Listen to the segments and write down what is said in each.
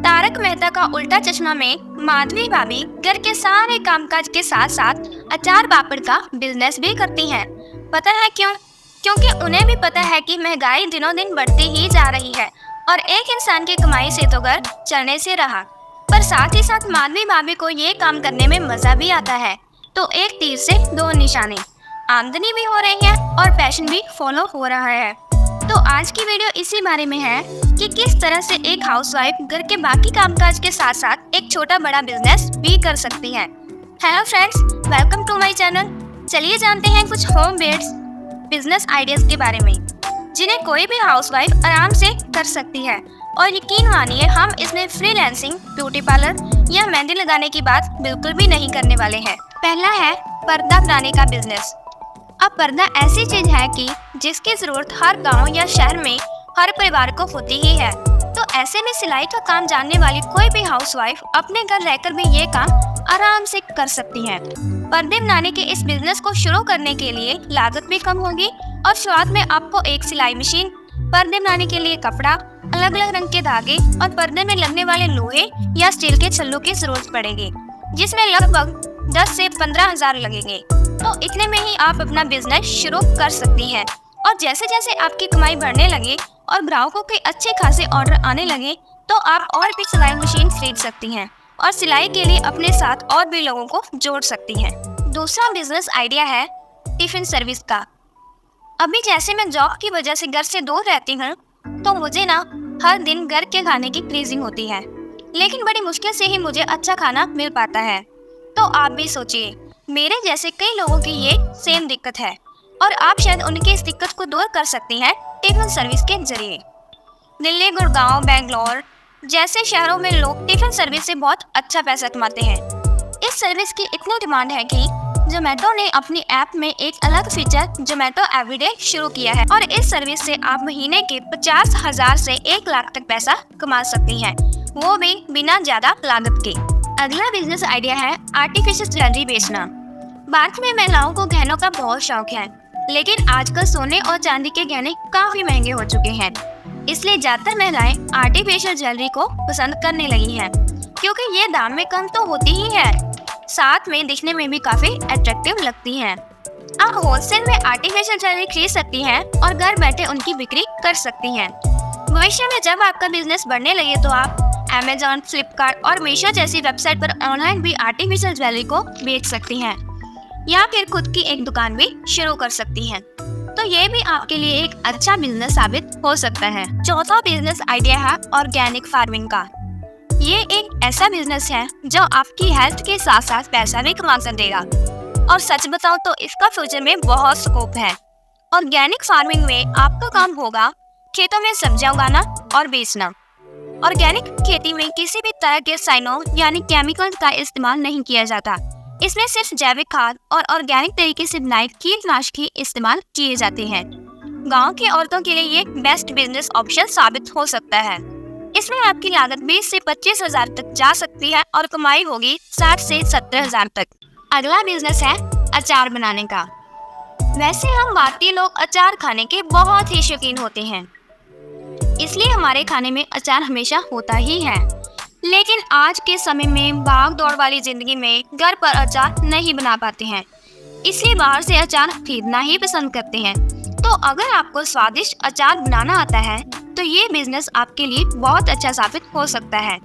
तारक मेहता का उल्टा चश्मा में माधवी भाभी घर के सारे कामकाज के साथ साथ अचार पापड़ का बिजनेस भी करती हैं। पता है क्यों? क्योंकि उन्हें भी पता है कि महंगाई दिनों दिन बढ़ती ही जा रही है और एक इंसान की कमाई से तो घर चलने से रहा, पर साथ ही साथ माधवी भाभी को ये काम करने में मजा भी आता है। तो एक तीर से दो निशाने, आमदनी भी हो रही है और पैशन भी फॉलो हो रहा है। तो आज की वीडियो इसी बारे में है कि किस तरह से एक हाउसवाइफ घर के बाकी कामकाज के साथ साथ एक छोटा बड़ा बिजनेस भी कर सकती है। Hello friends, welcome to my channel. चलिए जानते हैं कुछ होम बेस्ड बिजनेस आइडियाज के बारे में जिन्हें कोई भी हाउसवाइफ आराम से कर सकती है। और यकीन मानिए, हम इसमें फ्रीलांसिंग, ब्यूटी पार्लर या मेहंदी लगाने की बात बिल्कुल भी नहीं करने वाले हैं। पहला है पर्दा बनाने का बिजनेस। अब पर्दा ऐसी चीज है कि जिसकी जरूरत हर गांव या शहर में हर परिवार को होती ही है। तो ऐसे में सिलाई का काम जानने वाली कोई भी हाउसवाइफ अपने घर रहकर भी ये काम आराम से कर सकती है। पर्दे बनाने के इस बिजनेस को शुरू करने के लिए लागत भी कम होगी और शुरुआत में आपको एक सिलाई मशीन, पर्दे बनाने के लिए कपड़ा, अलग अलग रंग के धागे और पर्दे में लगने वाले लोहे या स्टील के छल्लों की जरूरत पड़ेगी, जिसमें लगभग 10 से 15 हजार लगेंगे। तो इतने में ही आप अपना बिजनेस शुरू कर सकती हैं। और जैसे जैसे आपकी कमाई बढ़ने लगे और ग्राहकों के अच्छे खासे ऑर्डर आने लगे तो आप और भी सिलाई मशीन खरीद सकती हैं और सिलाई के लिए अपने साथ और भी लोगों को जोड़ सकती हैं। दूसरा बिजनेस आइडिया है टिफिन सर्विस का। अभी जैसे मैं जॉब की वजह से घर से दूर रहती हूँ तो मुझे ना हर दिन घर के खाने की क्रेजिंग होती है, लेकिन बड़ी मुश्किल से ही मुझे अच्छा खाना मिल पाता है। तो आप भी सोचिए, मेरे जैसे कई लोगों की ये सेम दिक्कत है और आप शायद उनकी इस दिक्कत को दूर कर सकती हैं टिफिन सर्विस के जरिए। दिल्ली, गुड़गांव, बेंगलोर जैसे शहरों में लोग टिफिन सर्विस से बहुत अच्छा पैसा कमाते हैं। इस सर्विस की इतनी डिमांड है कि जोमेटो ने अपनी ऐप में एक अलग फीचर जोमेटो एवरीडे शुरू किया है और इस सर्विस से आप महीने के 50,000 से 1 लाख तक पैसा कमा सकती हैं, वो भी बिना ज्यादा लागत के। अगला बिजनेस आइडिया है आर्टिफिशियल ज्वेलरी बेचना। भारत में महिलाओं को गहनों का बहुत शौक है, लेकिन आजकल सोने और चांदी के गहने काफी महंगे हो चुके हैं। इसलिए ज्यादातर महिलाएं आर्टिफिशियल ज्वेलरी को पसंद करने लगी हैं, क्योंकि ये दाम में कम तो होती ही है, साथ में दिखने में भी काफी अट्रैक्टिव लगती हैं। आप होलसेल में आर्टिफिशियल ज्वेलरी खरीद सकती हैं और घर बैठे उनकी बिक्री कर सकती हैं। भविष्य में जब आपका बिजनेस बढ़ने लगे तो आप Amazon, फ्लिपकार्ट और मीशो जैसी वेबसाइट पर ऑनलाइन भी आर्टिफिशियल ज्वेलरी को बेच सकती हैं या फिर खुद की एक दुकान भी शुरू कर सकती हैं। तो ये भी आपके लिए एक अच्छा बिजनेस साबित हो सकता है। चौथा बिजनेस आइडिया है ऑर्गेनिक फार्मिंग का। ये एक ऐसा बिजनेस है जो आपकी हेल्थ के साथ साथ पैसा भी कमा कर देगा और सच बताओ तो इसका फ्यूचर में बहुत स्कोप है। ऑर्गेनिक फार्मिंग में आपका काम होगा खेतों में सब्जियां उगाना और बेचना। ऑर्गेनिक खेती में किसी भी तरह के साइनो यानी केमिकल का इस्तेमाल नहीं किया जाता। इसमें सिर्फ जैविक खाद और ऑर्गेनिक तरीके से बनाए कीटनाशक ही इस्तेमाल किए जाते हैं। गांव की औरतों के लिए ये बेस्ट बिजनेस ऑप्शन साबित हो सकता है। इसमें आपकी लागत 20 से 25 हजार तक जा सकती है और कमाई होगी 60 से 70 हजार तक। अगला बिजनेस है अचार बनाने का। वैसे हम भारतीय लोग अचार खाने के बहुत ही शौकीन होते हैं, इसलिए हमारे खाने में अचार हमेशा होता ही है। लेकिन आज के समय में भाग दौड़ वाली जिंदगी में घर पर अचार नहीं बना पाते हैं, इसलिए बाहर से अचार खरीदना ही पसंद करते हैं। तो अगर आपको स्वादिष्ट अचार बनाना आता है तो ये बिजनेस आपके लिए बहुत अच्छा साबित हो सकता है।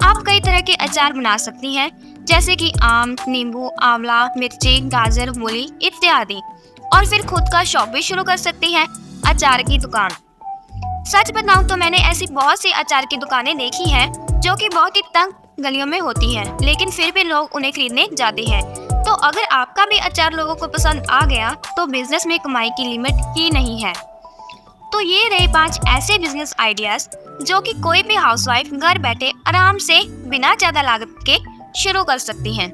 आप कई तरह के अचार बना सकती हैं, जैसे कि आम, नींबू, आंवला, मिर्ची, गाजर, मूली इत्यादि। और फिर खुद का शॉप भी शुरू कर सकती हैं, अचार की दुकान। सच बताऊं तो मैंने ऐसी बहुत सी अचार की दुकानें देखी हैं जो कि बहुत ही तंग गलियों में होती हैं, लेकिन फिर भी लोग उन्हें खरीदने जाते हैं। तो अगर आपका भी अचार लोगों को पसंद आ गया तो बिजनेस में कमाई की लिमिट ही नहीं है। तो ये रहे 5 ऐसे बिजनेस आइडियाज जो कि कोई भी हाउसवाइफ घर बैठे आराम से बिना ज्यादा लागत के शुरू कर सकती हैं।